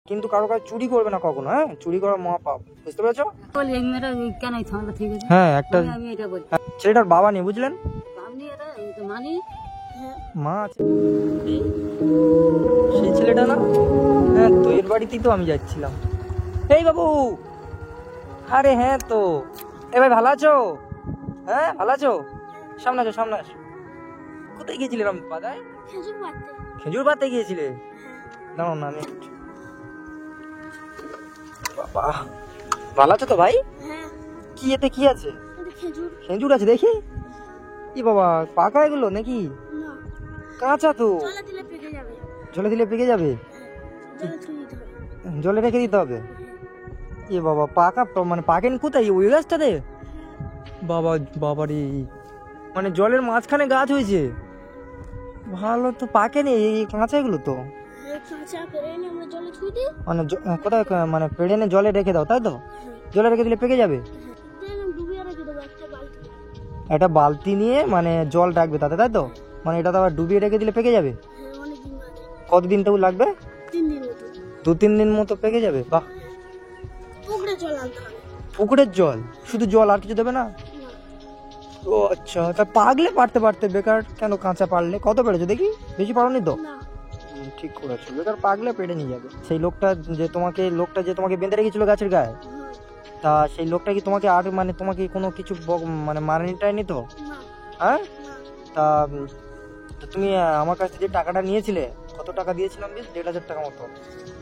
কিন্তু কারো কাছে চুরি করবে না কখনো। হ্যাঁ, চুরি করা মহাপাপ, বুঝতে পেরেছো? হ্যাঁ, একটা ছেলেটার বাবা নেই, বুঝলেন? মা আছে সেই ছেলেটা না? হ্যাঁ, তো এর বাড়িতেই তো আমি যাচ্ছিলাম। এই বাবু, আরে হ্যাঁ তো, এ ভাই ভালো আছো? হ্যাঁ ভালো আছো? সামনে আসো, সামনে আসো। কোথায় গিয়েছিলে রামপাদায়? খেজুর পাড়তে গিয়েছিলে? দাঁড়াও না, আমি বাবা, ভালো আছো তো ভাই? কি এতে কি আছে? খেজুর আছে দেখি। কি বাবা, পাকা এগুলো নাকি? কাঁচা তো। জলে দিলে পেকে যাবে? জলে রেখে দিতে হবে? এ বাবা, পাকা মানে পাকেন কোথায়, ওই গাছটাতে? বাবা বাবারে, মানে জলের মাঝখানে গাছ হয়েছে? ভালো তো, পাকেনি এই কাঁচা এগুলো তো। মানে কোথায়, মানে পেড়ে এনে জলে রেখে দাও তাই তো? জলে রেখে দিলে পেকে যাবে? একটা বালতি নিয়ে মানে জল রাখবে তাতে, তাই তো? মানে এটা তো আবার ডুবিয়ে রেখে দিলে পেকে যাবে? কতদিন তো লাগবে? 2-3 দিন মতো পেকে যাবে? বাহ। পুকুরের জল? শুধু জল, আর কিছু দেবে না? ও আচ্ছা, তা পাগলে পারতে পারতে, বেকার কেন কাঁচা পারলে? কত পেরেছো দেখি? বেশি পারোনি তো? ঠিক করেছো, বেকার পাগলে পেড়ে নিয়ে যাবে। সেই লোকটা যে তোমাকে বেঁধে রেখেছিল গাছের গায়ে, তা সেই লোকটা কি তোমাকে আর মানে তোমাকে কোনো কিছু মানে মারেনি টাইনি তো? হ্যাঁ, তা তুমি আমার কাছ থেকে যে টাকাটা নিয়েছিলে, কত টাকা দিয়েছিলাম বেশ? 1,500 টাকা মতো।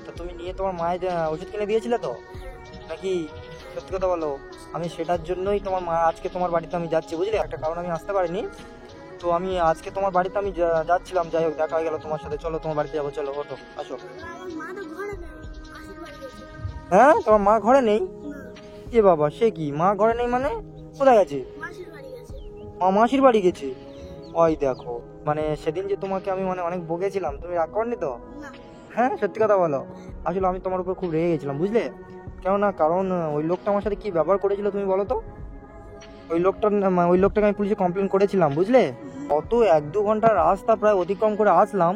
তা তুমি নিয়ে তোমার মায়ের ওষুধ কিনে দিয়েছিলে তো নাকি? সত্যি কথা বলো। আমি সেটার জন্যই তোমার মা আজকে তোমার বাড়িতে আমি যাচ্ছি, বুঝলে? একটা কারণ আমি আসতে পারিনি, তো আমি আজকে তোমার বাড়িতে আমি যাচ্ছিলাম। যাই হোক, দেখা হয়ে গেল তোমার সাথে। চলো তোমার বাড়িতে যাবো, চলো ওঠো, আসো। হ্যাঁ, তোমার মা ঘরে নেই? এ বাবা, সে কি, মা ঘরে নেই মানে? কোথায় গেছে? মা মাসির বাড়ি গেছে? ওই দেখো, মানে সেদিন যে তোমাকে আমি মানে অনেক বকেছিলাম, তুমি রাগ করনি তো? হ্যাঁ, সত্যি কথা বলো। আসলে আমি তোমার উপর খুব রেগে গেছিলাম, বুঝলে? কেননা কারণ ওই লোকটা আমার সাথে কি ব্যবহার করেছিল তুমি বলো তো? ওই লোকটাকে আমি পুলিশে কমপ্লেন করেছিলাম, বুঝলে? অত 1-2 ঘন্টার রাস্তা প্রায় অতিক্রম করে আসলাম,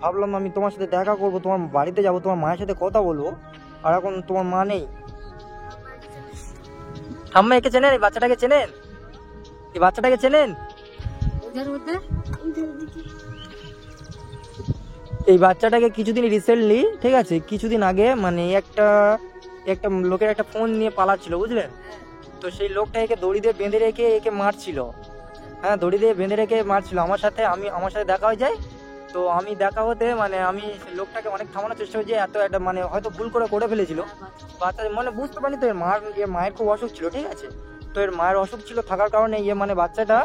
ভাবলাম আমি তোমার সাথে দেখা করব, তোমার বাড়িতে যাব, তোমার মায়ের সাথে কথা বলবো, আর এখন তোমার মা নেই। ঠাম্মা, একে চেনেন? এই বাচ্চাটাকে চেনেন? এই বাচ্চাটাকে চেনেন? এই বাচ্চাটাকে কিছুদিন রিসেন্টলি, ঠিক আছে, কিছুদিন আগে মানে একটা লোকের একটা ফোন নিয়ে পালাচ্ছিল, বুঝলেন? তো সেই লোকটা একে দড়ি দিয়ে বেঁধে রেখে একে মারছিল। হ্যাঁ, দড়ি দিয়ে বেঁধে রেখে মারছিল। আমার সাথে দেখা হয়ে যায়। তো আমি দেখা হতে মানে আমি সেই লোকটাকে অনেক থামানোর চেষ্টা করেছি, এত একটা মানে হয়তো ভুল করে ফেলেছিল। বাচ্চা মানে বুঝতে পারিনি তো, এর মায়ের খুব অসুখ ছিল, ঠিক আছে? তো এর মায়ের অসুখ ছিল থাকার কারণে মানে বাচ্চাটা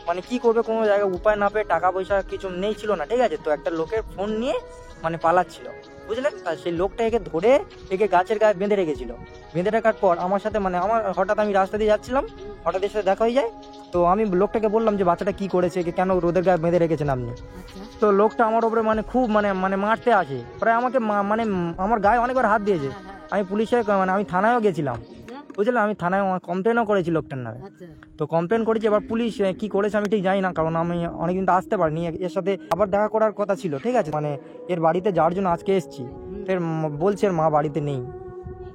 মানে কি করবে, কোনো জায়গায় উপায় না পেয়ে, টাকা পয়সা কিছু নেই, ছিল না, ঠিক আছে? তো একটা লোকের ফোন নিয়ে মানে পালাচ্ছিল, বুঝলেন? সেই লোকটা একে ধরে একে গাছের গায়ে বেঁধে রেখেছিল। বেঁধে রাখার পর আমার সাথে মানে হঠাৎ আমি রাস্তা দিয়ে যাচ্ছিলাম, হঠাৎ এর সাথে দেখা হয়ে যায়। তো আমি লোকটাকে বললাম যে বাচ্চাটা কি করেছে, একে কেন রোদের গায়ে বেঁধে রেখেছেন আপনি? তো লোকটা আমার উপরে মানে খুব মানে মারতে আসে, প্রায় আমাকে মানে আমার গায়ে অনেকবার হাত দিয়েছে। আমি পুলিশের মানে আমি থানায়ও গেছিলাম, বুঝলেন? আমি থানায় কমপ্লেনও করেছি লোকটার নামে। তো কমপ্লেন করেছি, এবার পুলিশ কি করেছে আমি ঠিক জানি না, কারণ আমি অনেকদিন তো আসতে পারিনি। এর সাথে আবার দেখা করার কথা ছিল, ঠিক আছে? মানে এর বাড়িতে যাওয়ার জন্য আজকে এসেছি। এর বলছে এর মা বাড়িতে নেই।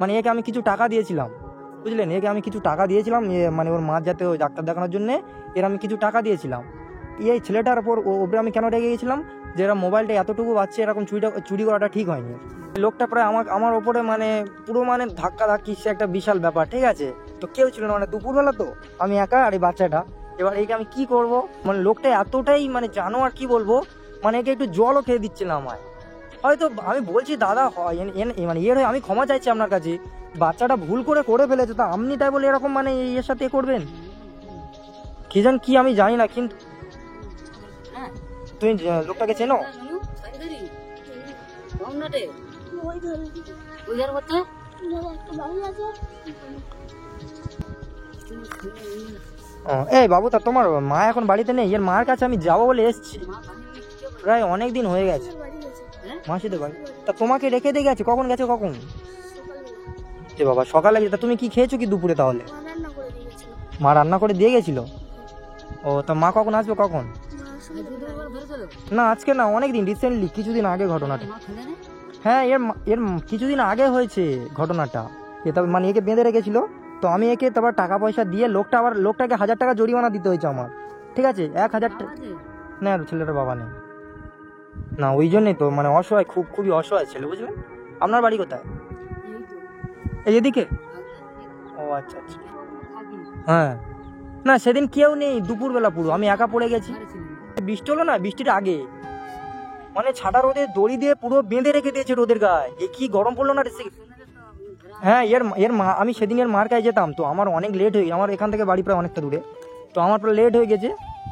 মানে একে আমি কিছু টাকা দিয়েছিলাম, বুঝলেন? একে আমি কিছু টাকা দিয়েছিলাম, মানে ওর মা যাতে ওই ডাক্তার দেখানোর জন্য এর আমি কিছু টাকা দিয়েছিলাম। এই ছেলেটার ওপরে আমি কেন রেগে গেছিলাম, যে এরা মোবাইলটা এতটুকু বাচ্চা এরকম চুরি করাটা ঠিক হয়নি। লোকটা প্রায় আমার ওপরে মানে পুরো মানে ধাক্কি, সে একটা বিশাল ব্যাপার, ঠিক আছে? তো কেউ ছিল না, মানে দুপুরবেলা তো আমি একা আর এই বাচ্চাটা। এবার একে আমি কি করব, মানে লোকটা এতটাই মানে জানোয়ার, কি বলবো, মানে একে একটু জলও খেয়ে দিচ্ছে না আমায়। হয়তো আমি বলছি দাদা মানে আমি ক্ষমা চাইছি আপনার কাছে, বাচ্চাটা ভুল করে ফেলেছে, তা আপনি তাই বলে এরকম মানে এর সাথে করবেন? কি জান কি আমি জানি না, কিন্তু তুমি লোকটাকে চেনো? এই বাবু, তা তোমার মা এখন বাড়িতে নেই? এর মার কাছে আমি যাবো বলে এসছি, প্রায় অনেক দিন হয়ে গেছে। মাসিদের বাড়ি? তা তোমাকে রেখে দিয়ে গেছে? কখন গেছে, কখন? এ বাবা, সকালে গেছে? তা তুমি কি খেয়েছো কি দুপুরে তাহলে? মা রান্না করে দিয়ে গেছিল? ও, তা মা কখন আসবে, কখন? না আজকে না, অনেকদিন রিসেন্টলি কিছুদিন আগে ঘটনাটা। হ্যাঁ এর কিছুদিন আগে হয়েছে ঘটনাটা। মানে একে বেঁধে রেখেছিল, তো আমি একে তারপর টাকা পয়সা দিয়ে লোকটাকে 1000 টাকা জরিমানা দিতে হয়েছে আমার, ঠিক আছে? 1000 টাকা। না ছেলেটার বাবা নেই না, ওই জন্যই তো মানে অসহায়, খুবই অসহায় ছেলে, বুঝলেন? আপনার বাড়ি কোথায়? এই এদিকে? ও আচ্ছা আচ্ছা। হ্যাঁ না সেদিন কেউ নেই, দুপুরবেলা পুরো আমি একা পড়ে গেছি। বৃষ্টি হলো না, বৃষ্টির আগে মানে ছাটা রোদে দড়ি দিয়ে পুরো বেঁধে রেখে দিয়েছে রোদের গায়ে। এ কি গরম পড়লো না? হ্যাঁ এর মা, আমি সেদিন এর মার কাছে যেতাম, তো আমার অনেক লেট হয়ে, আমার এখান থেকে বাড়ি প্রায় অনেকটা দূরে, তো আমার পুরো লেট হয়ে গেছে,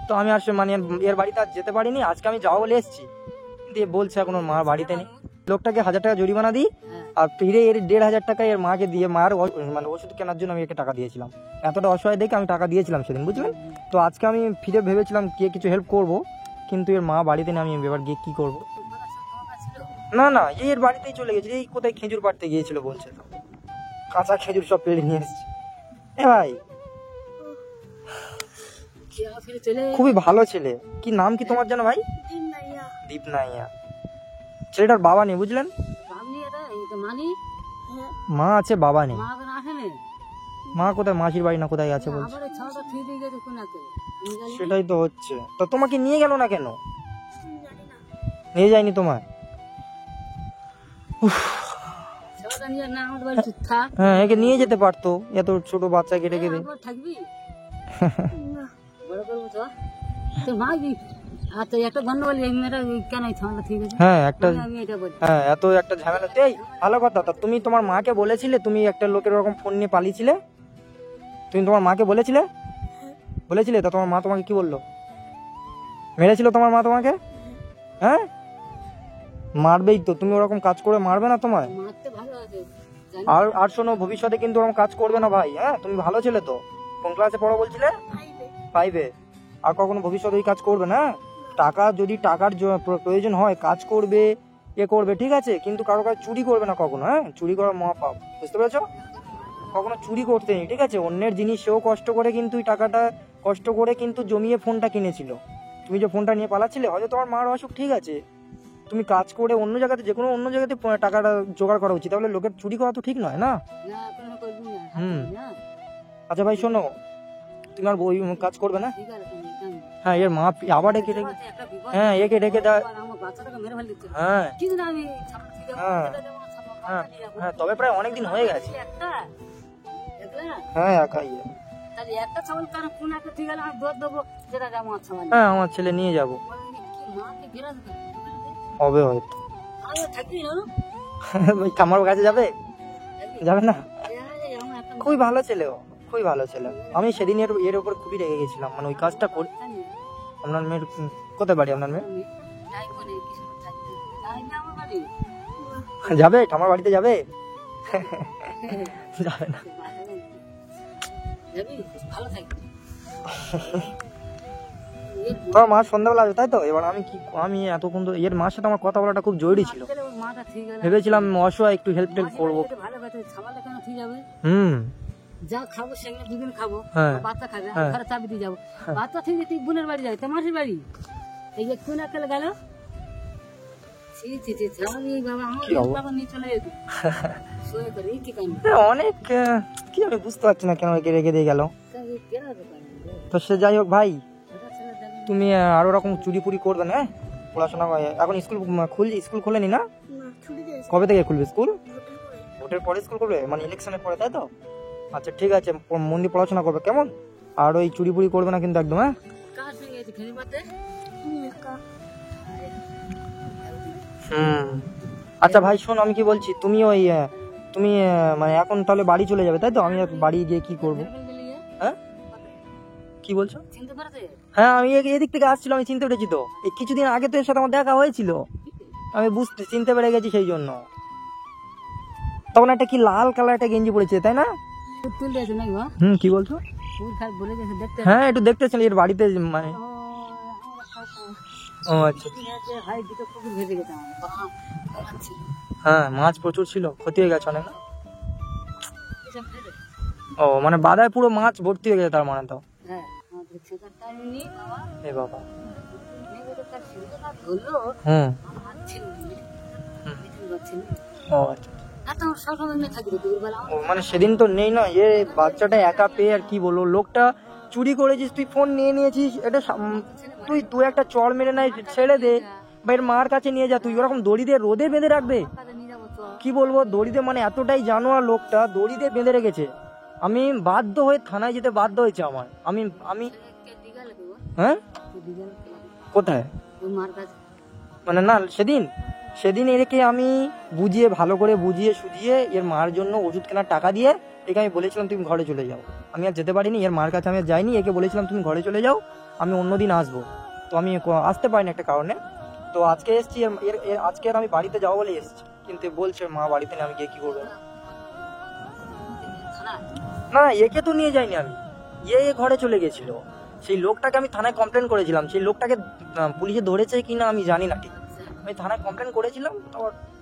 তো আমি আর মানে এর বাড়িতে আর যেতে পারিনি। আজকে আমি যাওয়া বলে এসেছি, দিয়ে বলছে এখন ওর মা বাড়িতে নেই। লোকটাকে 1000 টাকা জরিমানা দিই, আর ফিরে এর 1500 টাকা এর মাকে দিয়ে মার মানে ওষুধ কেনার জন্য আমি একে টাকা দিয়েছিলাম। এতটা অসহায় দেখে আমি টাকা দিয়েছিলাম সেদিন, বুঝলেন? তো আজকে আমি ফিরে ভেবেছিলাম কে কিছু হেল্প করব, কিন্তু এর মা বাড়িতে নেই, আমি এবার গিয়ে কি করব? না না এর বাড়িতেই চলে গেছে, এই কোথায় খেজুর পাড়তে গিয়েছিল বলছে, তো কাঁচা খেজুর সব পেড়ে নিয়ে এসছে। এ ভাই খুবই ভালো ছেলে। কি নাম কি তোমার জানো ভাই? দীপনাইয়া। ছেলেটার বাবা নেই, বুঝলেন? মা আছে, বাবা নেই। মা কোথায়? মাসির বাড়ি না কোথায় আছে বলছে। সেটাই তো হচ্ছে। তো তোমাকে নিয়ে গেল না কেন? নিয়ে যায়নি তোমায়? হ্যাঁ একে নিয়ে যেতে পারতো, এত ছোট বাচ্চাকে রেখে দে। হ্যাঁ এত একটা ঝামেলা। এই ভালো কথা, তা তুমি তোমার মাকে বলেছিলে তুমি একটা লোকের ওরকম ফোন নিয়ে পালিয়েছিলে? তুমি তোমার মাকে বলেছিলে? তা তোমার মা তোমাকে কি বললো? মেরেছিল তোমার মা তোমাকে? হ্যাঁ মারবেই তো, তুমি ওরকম কাজ করে মারবে না তোমায়। আর শোনো, ভবিষ্যতে কিন্তু ওরকম কাজ করবে না ভাই। হ্যাঁ তুমি ভালো ছেলে তো। কোন ক্লাসে পড়ো বলছিলে? 5-এ। আর কখনো ভবিষ্যতে ওই কাজ করবে না। যদি টাকার প্রয়োজন হয় কাজ করবে, করবে, ঠিক আছে, কিন্তু কারো কাছে চুরি করবে না কখনো। হ্যাঁ চুরি করা মহাপাপ, বুঝতে পেরেছো? কখনো চুরি করতে নেই, ঠিক আছে? অন্যের জিনিস সেও কষ্ট করে কিন্তু টাকাটা কষ্ট করে কিন্তু জমিয়ে ফোনটা কিনেছিল। তুমি যে ফোনটা নিয়ে পালাচ্ছিলে, হয়তো তোমার মার অসুখ, ঠিক আছে, তুমি কাজ করে অন্য জায়গাতে, যে কোনো অন্য জায়গাতে টাকাটা জোগাড় করা উচিত, তাহলে লোকের চুরি করা তো ঠিক নয় না। আচ্ছা ভাই শোনো, তুমি আর ওই কাজ করবে না। হ্যাঁ এর মা আবার একে রেখে, হ্যাঁ একে রেখে দেয়। হ্যাঁ হ্যাঁ হ্যাঁ তবে প্রায় অনেকদিন হয়ে গেছে। হ্যাঁ একাই। হ্যাঁ আমার ছেলে নিয়ে যাবো, হবে হয়তো। আমার কাছে যাবে না? খুবই ভালো ছেলে ও, খুবই ভালো ছেলে। আমি সেদিন এর উপর খুবই রেগে গেছিলাম, মানে ওই কাজটা করে। আপনার মেয়ের কোথায় বাড়ি? আপনার মেয়ে যাবে ঠামার বাড়িতে? যাবে যাবে না। তোমার মা সন্ধ্যাবেলা আসবে তাই তো? এবার আমি এতক্ষণ তো এর মার সাথে আমার কথা বলাটা খুব জরুরি ছিল। ভেবেছিলাম অসহায় একটু হেল্প করবো। যা খাবো সেগুলো দুদিন খাবো, বাচ্চা খাবে, ঘরে চাবি দিয়ে যাবো। বাচ্চা থেকে তুই বোনের বাড়ি যাবে, তোমার বাড়ি এই একটু না খেলে গেল। অনেক কি আমি বুঝতে পারছি না কেন রেখে দিয়ে গেল। তো সে যাই হোক ভাই, তুমি আরো রকম চুরি ফুরি করবে না। পড়াশোনা এখন স্কুল খোলেনি না? কবে থেকে খুলবে স্কুল? ভোটের পরে স্কুল করবে, মানে ইলেকশনের পরে, তাই তো? আচ্ছা ঠিক আছে, মন দিয়ে পড়াশোনা করবে কেমন? আর ওই চুরি ফুরি করবে না কিন্তু একদম। হ্যাঁ আচ্ছা ভাই শোন, আমি কি বলছি, তুমি মানে এখন তাহলে বাড়ি চলে যাবে তাই তো? আমি বাড়ি গিয়ে কি করবো? হ্যাঁ কি বলছো? হ্যাঁ আমি এদিক থেকে আসছিল, আমি চিনতে পেরেছি তো। এই কিছুদিন আগে তো এর সাথে আমার দেখা হয়েছিল, আমি চিনতে পেরে গেছি সেই জন্য। তখন একটা কি লাল কালার একটা গেঞ্জি পড়েছে তাই না? কি বলছো? হ্যাঁ একটু দেখতে চাই এর বাড়িতে, মানে ও আচ্ছা। হ্যাঁ মাছ প্রচুর ছিল, ক্ষতি হয়ে গেছে অনেক। ও মানে বাদায় পুরো মাছ ভর্তি হয়ে গেছে তার মানে তো। এ বাবা। পারছি না। ও আচ্ছা। এত সবসময় এমনি থাকি রে দুপুরবেলা। ও মানে সেদিন তো নেই না, এ বাচ্চাটা একা পেয়ে আর কি বলবো, লোকটা চুরি করেছিস, তুই ফোন নিয়ে নিয়েছিস, এটা তুই একটা চড় মেরে নাই, ছেড়ে দে বা এর মার কাছে নিয়ে যা, তুই ওরকম দড়ি দিয়ে রোদে বেঁধে রাখবে? কাজে নিয়ে যাবো তো। কি বলবো, দড়িতে মানে এতটাই জানোয়ার লোকটা, দড়িতে বেঁধে রেখেছে। আমি বাধ্য হয়ে থানায় যেতে বাধ্য হয়েছে আমার। আমি দিগালে দেবো। হ্যাঁ দিগালে কোথায় ওই মার কাছে। মানে না, সেদিন এরকে আমি বুঝিয়ে, ভালো করে বুঝিয়ে সুঝিয়ে এর মার জন্য ওষুধ কেনার টাকা দিয়ে একে আমি বলেছিলাম তুমি ঘরে চলে যাও। আমি আর যেতে পারিনি, এর মার কাছে আমি আর যাইনি, একে বলেছিলাম তুমি ঘরে চলে যাও, আমি অন্যদিন আসবো। তো আমি আসতে পারিনি একটা কারণে। তো আজকে এসছি, আজকে আর আমি বাড়িতে যাবো বলে এসছি, কিন্তু বলছে মা বাড়িতে নেই, আমি গিয়ে কি করবো? না একে তো নিয়ে যাইনি আমি, এ ঘরে চলে গেছিল। সেই লোকটাকে আমি থানায় কমপ্লেন করেছিলাম, সেই লোকটাকে পুলিশে ধরেছে কিনা আমি জানি না ঠিক। আমি থানায় কমপ্লেন করেছিলাম,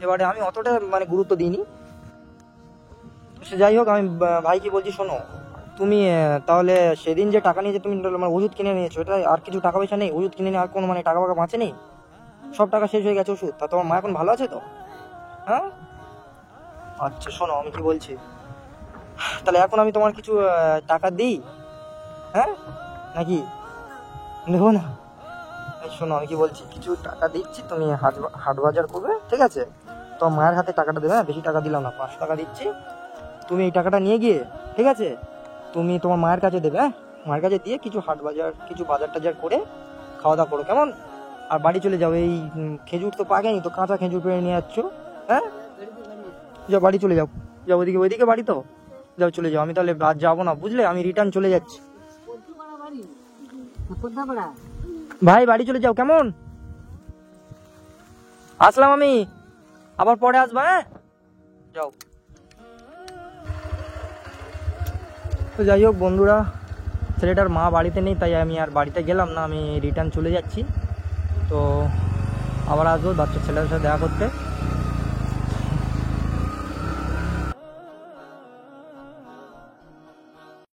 এবারে আমি অতটা মানে গুরুত্ব দিইনি। সে যাই হোক, আমি ভাইকে বলছি শোনো, তুমি তাহলে সেদিন যে টাকা নিয়েছে তুমি মানে ওষুধ কিনে নিয়েছো, এটা আর কিছু টাকা পয়সা নেই? ওষুধ কিনে নিয়ে আর কোনো মানে টাকা ফাঁকা বাঁচে নেই? সব টাকা শেষ হয়ে গেছে ওষুধ? তা তোমার মা এখন ভালো আছে তো? হ্যাঁ আচ্ছা শোনো আমি কি বলছি, তাহলে এখন আমি তোমার কিছু টাকা দিই, হ্যাঁ নাকি নেবো না? শোনো আমি কি বলছি, কিছু টাকা দিচ্ছি, তুমি হাট বাজার করবে, ঠিক আছে? তো মায়ের হাতে টাকাটা দেবে, বেশি টাকা দিলাম না, 500 টাকা দিচ্ছি, তুমি এই টাকাটা নিয়ে গিয়ে, ঠিক আছে, তুমি তোমার মায়ের কাছে দেবে। হ্যাঁ মায়ের কাছে দিয়ে কিছু হাট বাজার, কিছু বাজার টাজার করে খাওয়া দাওয়া করো, কেমন? আর বাড়ি চলে যাও, এই খেজুর তো পাকেনি তো, কাঁচা খেজুর পেরে নিয়ে যাচ্ছ। হ্যাঁ যাও বাড়ি চলে যাও, যাও ওইদিকে বাড়ি তো, যাও চলে যাও। আমি তাহলে আজ যাবো না বুঝলে, আমি রিটার্ন চলে যাচ্ছি। ভাই বাড়ি চলে যাও, কেমন? আসলাম আমি, আবার পরে আসবা। হ্যাঁ যাও। তো যাই হোক বন্ধুরা, ছেলেটার মা বাড়িতে নেই, তাই আমি আর বাড়িতে গেলাম না, আমি রিটার্ন চলে যাচ্ছি। তো আবার আসবো বাচ্চা ছেলের সাথে দেখা করতে।